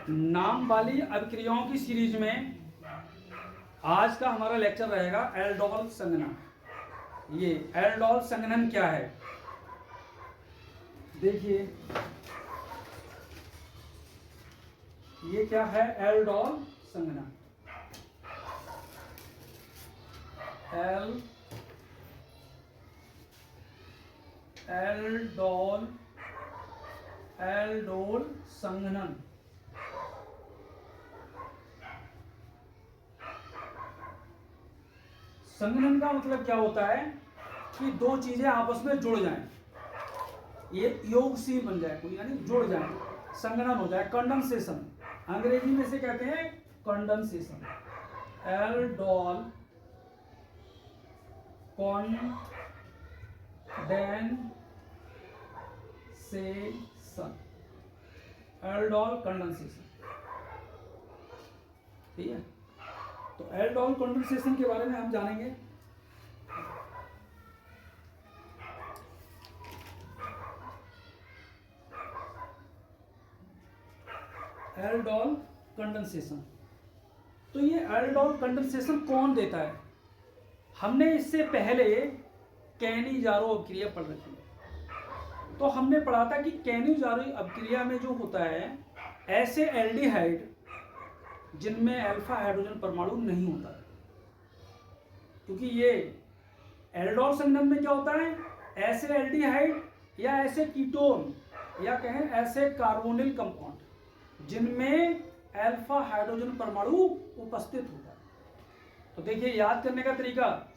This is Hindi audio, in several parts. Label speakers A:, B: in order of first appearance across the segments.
A: नाम वाली अभिक्रियाओं की सीरीज में आज का हमारा लेक्चर रहेगा एल्डोल संघनन। ये एल्डोल संघनन क्या है, देखिए ये क्या है एल्डोल संघनन। एल्डोल संघनन। संघनन का मतलब क्या होता है कि दो चीजें आपस में जुड़ जाएं, ये योगशील बन जाए कोई, यानी जुड़ जाए, संघनन हो जाए, कंडेंसेशन अंग्रेजी में से कहते हैं condensation. Aldol condensation, aldol condensation, ठीक है। तो एल्डोल कंडेंसेशन के बारे में हम जानेंगे। एल्डोल कंडेंसेशन, तो ये एल्डोल कंडेंसेशन कौन देता है? हमने इससे पहले कैनिजारो अभिक्रिया पढ़ रखी है। तो हमने पढ़ा था कि कैनिजारो अभिक्रिया में जो होता है, ऐसे एल्डिहाइड जिनमें अल्फा हाइड्रोजन परमाणु नहीं होता है, क्योंकि ये एल्डोल संघनन में क्या होता है, ऐसे एल्डिहाइड या ऐसे कीटोन या कहें ऐसे कार्बोनिल कंपाउंड जिनमें अल्फा हाइड्रोजन परमाणु उपस्थित होता है। तो देखिए याद करने का तरीका,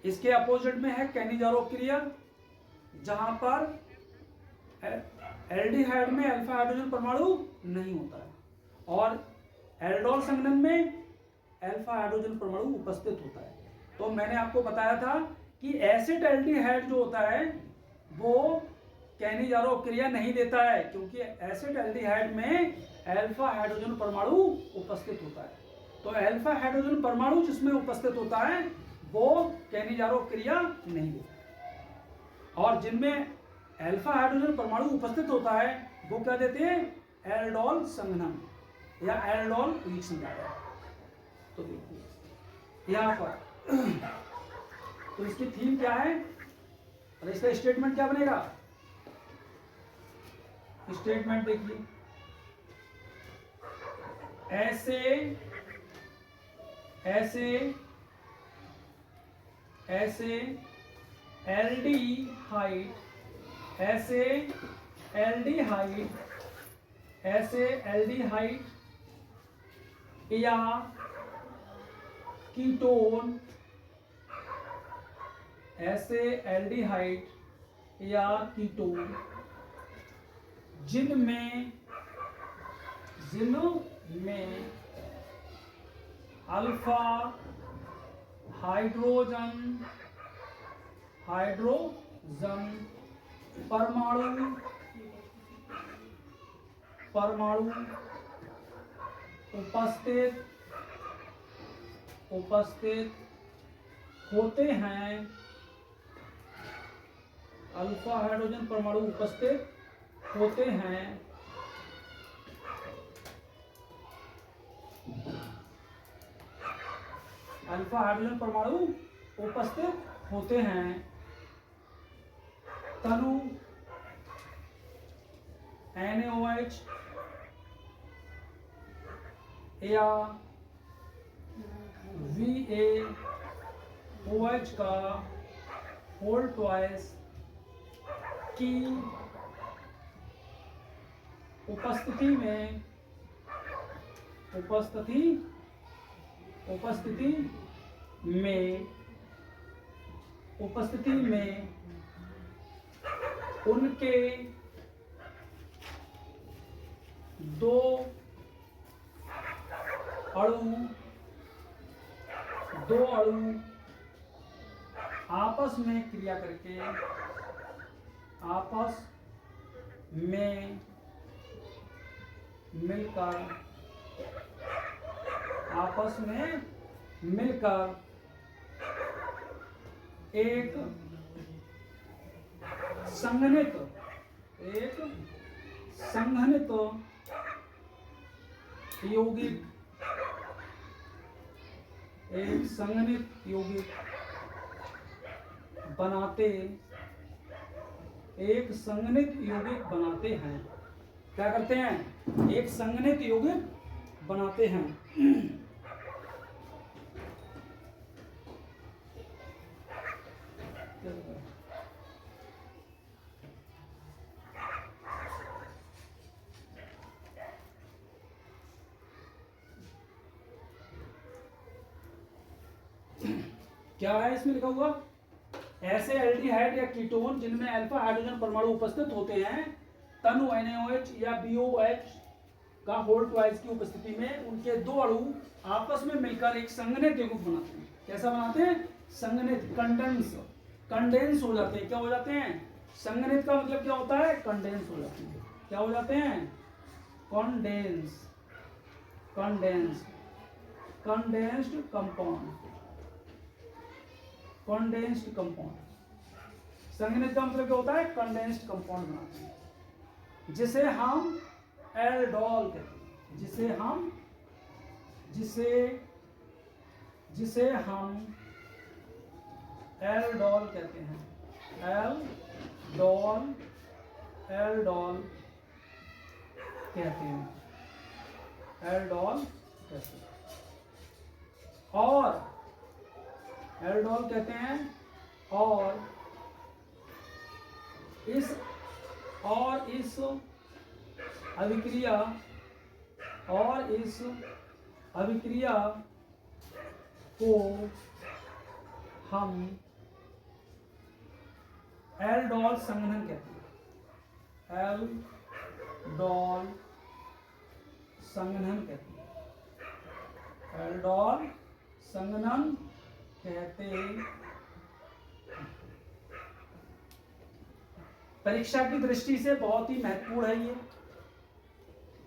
A: इसके अपोजिट में है कैनिजारो अभिक्रिया, जहां पर एल्डिहाइड में अल्फा हाइड्रोजन परमाणु नहीं होता है, और एल्डोल संघनन में अल्फा हाइड्रोजन परमाणु उपस्थित होता है। तो मैंने आपको बताया था कि एसिड एल्डिहाइड जो होता है वो कैनिजारो अभिक्रिया नहीं देता है, क्योंकि एसिड एल्डिहाइड में अल्फा हाइड्रोजन परमाणु उपस्थित होता है। तो अल्फा हाइड्रोजन परमाणु जिसमें उपस्थित होता है वो कैनिजारो अभिक्रिया नहीं देता है, और जिनमें अल्फा हाइड्रोजन परमाणु उपस्थित होता है वो क्या देते हैं, एल्डोल संघनन या एल्डोल रिएक्शन देता है। तो देखिए यहाँ पर तो इसकी थीम क्या है और इसका स्टेटमेंट क्या बनेगा। स्टेटमेंट देखिए, ऐसे एल्डिहाइड या कीटोन, ऐसे एल्डिहाइड या कीटोन जिनमें अल्फा हाइड्रोजन परमाणु उपस्थित होते हैं, अल्फा हाइड्रोजन परमाणु उपस्थित होते हैं, अल्फा हाइड्रोजन परमाणु उपस्थित होते हैं तनु NaOH या VaOH का होल ट्वाइस की उपस्थिति में उनके दो अणु आपस में क्रिया करके मिलकर एक संघनित यौगिक, एक संघनित यौगिक बनाते, एक संघनित यौगिक बनाते हैं। क्या करते हैं? एक संघनित यौगिक बनाते हैं। क्या है इसमें लिखा हुआ? ऐसे एल्डिहाइड या कीटोन जिनमें अल्फा हाइड्रोजन परमाणु उपस्थित होते हैं, तनु NaOH या BOH का होल्ड ट्वाइस की उपस्थिति में उनके दो अणु आपस में मिलकर एक संघनित यौगिक बनाते हैं। कैसा बनाते हैं? संघनित, कंडेंस हो जाते हैं। क्या हो जाते हैं? संघनित का मतलब क्या होता है? कंडेंस हो जाते हैं। क्या हो जाते हैं? Condensed compound. संघनित का मतलब क्या होता है? कंडेंस्ड कंपाउंड बनाते हैं, जिसे हम एल्डोल कहते हैं। जिसे हम एल्डोल कहते हैं। एल्डोल कहते हैं। और एल्डोल कहते हैं। और इस अभिक्रिया को हम एल्डोल संघनन कहते हैं। एल्डोल संघनन कहते हैं। परीक्षा की दृष्टि से बहुत ही महत्वपूर्ण है ये।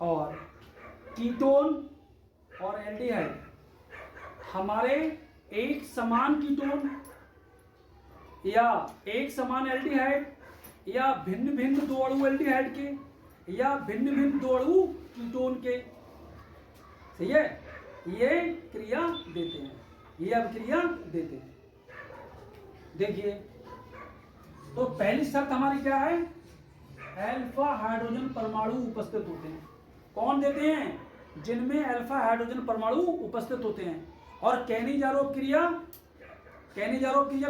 A: और कीटोन और एल्डिहाइड हमारे एक समान कीटोन या एक समान एल्डिहाइड या भिन्न भिन्न दो अणु एल्डिहाइड के या भिन्न भिन्न दो अणु कीटोन के, सही है, ये क्रिया देते हैं, ये अभिक्रिया देते हैं। देखिए, तो पहली शर्त हमारी क्या है? अल्फा हाइड्रोजन परमाणु उपस्थित होते हैं। कौन देते हैं? जिनमें अल्फा हाइड्रोजन परमाणु उपस्थित होते हैं। और कैनिजारोव क्रिया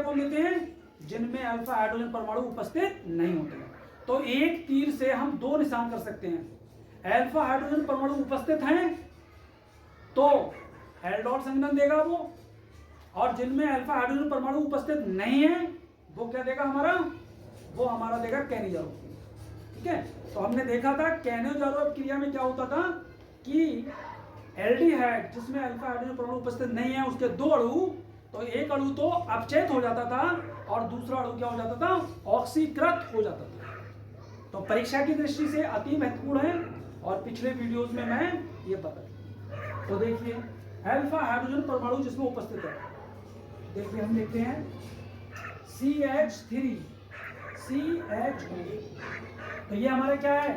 A: कौन देते हैं? जिनमें अल्फा हाइड्रोजन परमाणु उपस्थित नहीं होते हैं। तो एक तीर से हम दो निशान कर सकते हैं। अल्फा हाइड्रोजन परमाणु उपस्थित हैं तो एल्डोल संघनन देगा वो, और जिनमें अल्फा हाइड्रोजन परमाणु उपस्थित नहीं है वो क्या देगा? वो हमारा देगा कैनिजारोव। ठीक है, तो हमने देखा था कैनिजारोव क्रिया में क्या होता था कि एल्डिहाइड जिसमें अल्फा हाइड्रोजन परमाणु उपस्थित नहीं है उसके दो अणु, तो एक अणु तो अपचयित हो जाता था और दूसरा अणु क्या हो जाता था? ऑक्सीकृत हो जाता था। तो परीक्षा की दृष्टि से अति महत्वपूर्ण है और पिछले वीडियोस में मैं ये बता। तो देखिए, अल्फा हाइड्रोजन परमाणु जिसमें उपस्थित है, देखिए हम देखते हैं CH3 CHO, तो ये हमारा क्या है?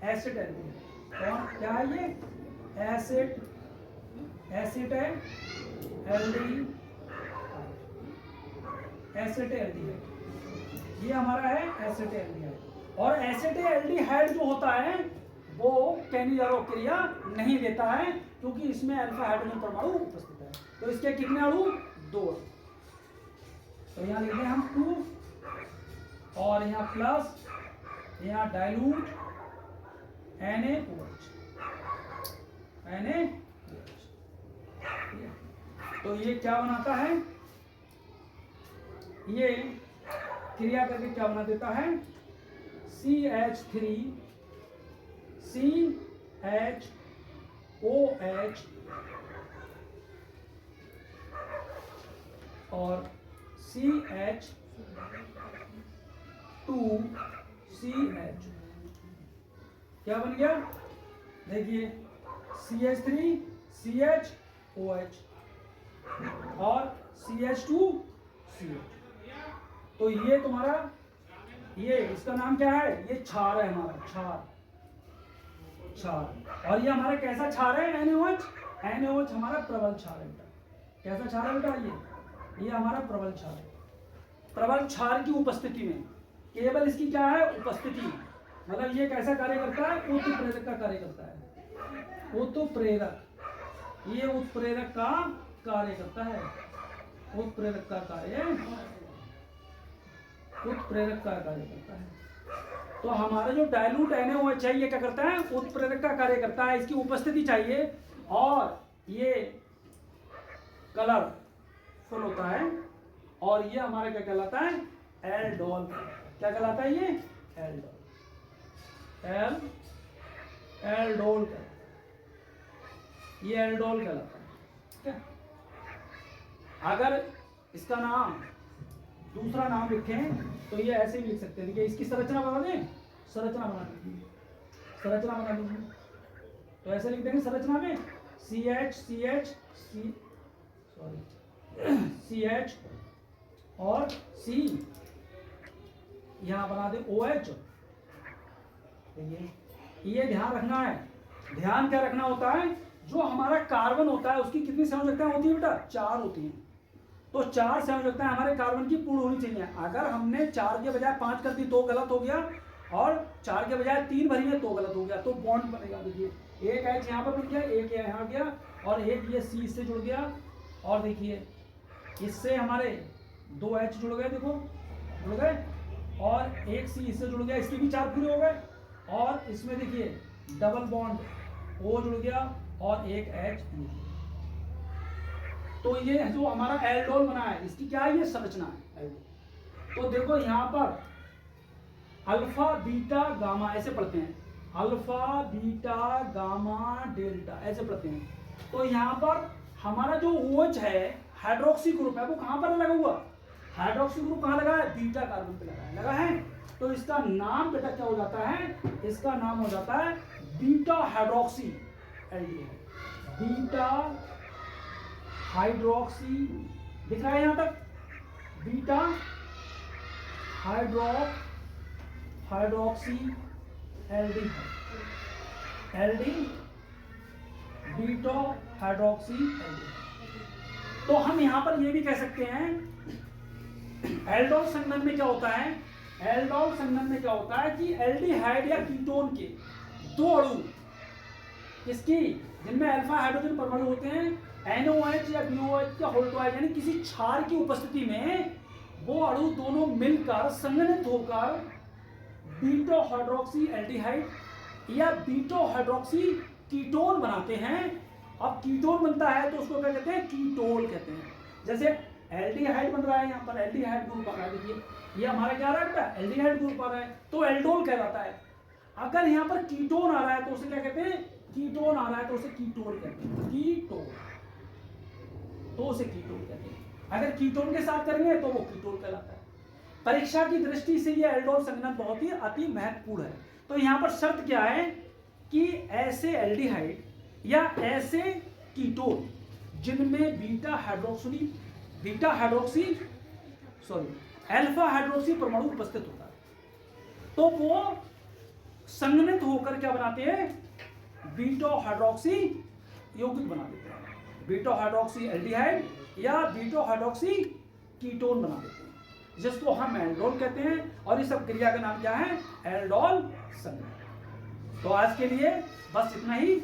A: Acid aldehyde. कौन क्या है ये? एसिड एल्डिहाइड, ये हमारा है एसिड एल्डिहाइड। और एसिड एल्डिहाइड जो होता है वो कैनिजारोव क्रिया नहीं देता है, क्योंकि इसमें अल्फा हाइड्रोजन परमाणु उपस्थित है। तो इसके कितने अणु? दो अणु। तो यहाँ लिख दें हम 2 और यहाँ प्लस, यहाँ डाइल्यूट NaOH। तो ये क्या बनाता है? ये क्रिया करके क्या बना देता है? CH3 CHOH और CH2CH, क्या बन गया? देखिए, CH3 CHOH और CH2CH। तो ये तुम्हारा, ये इसका नाम क्या है? ये क्षार है हमारा, क्षार। और ये हमारा कैसा क्षार है? NaOH। NaOH हमारा प्रबल क्षार है बेटा। कैसा क्षार है बेटा? ये हमारा प्रबल क्षार है। प्रबल क्षार की उपस्थिति में, केवल इसकी क्या है? उपस्थिति, मतलब ये कैसा कार्य करता है? उत्प्रेरक का कार्य करता है। उत्प्रेरक, ये उत्प्रेरक का कार्य करता है। उत्प्रेरक का कार्य, उत्प्रेरक का कार्य करता है। तो हमारा जो डाइल्यूट NaOH है ये क्या करता है? उत्प्रेरक का कार्य करता है। इसकी उपस्थिति चाहिए और ये कलर फुल होता है। और ये हमारा क्या कहलाता है? एल्डोल। क्या कहलाता है ये? एल्डोल। एल्डोल कहलाता है। ये एल्डोल कहलाता है। ठीक है। अगर इसका नाम, दूसरा नाम लिखें तो ये ऐसे भी लिख सकते हैं। देखिए इसकी संरचना बना दें, संरचना बना देंगे, संरचना बना देंगे तो ऐसे लिख देंगे संरचना में CH और C, यहां बना दे OH। ये ध्यान रखना है। ध्यान क्या रखना होता है? जो हमारा कार्बन होता है उसकी कितनी संयोजकताएं होती है बेटा? 4 होती हैं। तो 4 संयोजकताएं हमारे कार्बन की पूर्ण होनी चाहिए। अगर हमने 4 के बजाय 5 कर दी तो गलत हो गया, और 4 के बजाय 3 भरी है तो गलत हो गया। तो बॉन्ड बनेगा। देखिए एक H यहाँ पर मिल गया, एक यहाँ गया, और एक ये C से जुड़ गया। और देखिए इससे हमारे 2 H जुड़ गए, देखो जुड़ गए, और एक C इससे जुड़ गया, इसके भी 4 पूरे हो गए। और इसमें देखिए डबल बॉन्ड O जुड़ गया और एक H। तो ये जो हमारा एल्डोल बना है इसकी क्या है? ये संरचना है एल्डोल। तो देखो यहाँ पर अल्फा बीटा गामा ऐसे पढ़ते हैं, अल्फा बीटा गामा डेल्टा ऐसे पढ़ते हैं। तो यहाँ पर हमारा जो OH है, हाइड्रोक्सी ग्रुप है, वो कहाँ पर लगा हुआ? हाइड्रोक्सी ग्रुप कहाँ लगा है? बीटा कार्बन पे लगा है। तो इसका नाम बेटा क्या हो जाता है? इसका नाम हो जाता है beta hydroxy aldehyde. Beta hydroxy दिख रहा है यहां तक? Beta hydroxy aldehyde, beta hydroxy aldehyde. तो हम यहां पर ये भी कह सकते हैं एल्डोल संघनन में क्या होता है? एल्डोल संघनन में क्या होता है कि एल्डिहाइड या कीटोन के 2 अणु, इसकी जिनमें अल्फा हाइड्रोजन परमाणु होते हैं, NaOH या BOH का होल्टोइड यानी किसी क्षार की उपस्थिति में वो अणु दोनों मिलकर संघनित होकर बीटा हाइड्रोक्सी एल्डिहाइड या बीटा हाइड्रोक्सी कीटोन बनाते हैं। अब कीटोन बनता है तो उसको क्या कहते हैं? कीटोल कहते हैं। जैसे एल्डिहाइड बन रहा है, यहाँ पर एल्डिहाइड ग्रुप आ रहा है। देखिए ये हमारा क्या आ रहा है बेटा? एल्डिहाइड ग्रुप आ रहा है, तो एल्डोल कहलाता है। अगर यहाँ पर कीटोन आ रहा है तो उसे क्या कहते हैं? कीटोन आ रहा है तो उसे कीटोल कहते हैं। कीटोन, तो उसे कीटोल कहते हैं। अगर कीटोन के साथ करेंगे तो वो कीटोल कहलाता है। परीक्षा की दृष्टि से ये एल्डोल संघनन बहुत ही अति महत्वपूर्ण है। तो यहाँ पर शर्त क्या है कि ऐसे एल्डिहाइड या ऐसे कीटोन जिनमें अल्फा हाइड्रोक्सी परमाणु उपस्थित होता है, तो वो संघनित होकर क्या बनाते हैं? बीटा हाइड्रोक्सी यौगिक बना देते हैं। बीटा हाइड्रोक्सी एल्डिहाइड या बीटा हाइड्रोक्सी कीटोन बना देते हैं, जिसको हम एल्डोल कहते हैं। और इस सब क्रिया का नाम क्या है? एल्डोल संघनन। तो आज के लिए बस इतना ही।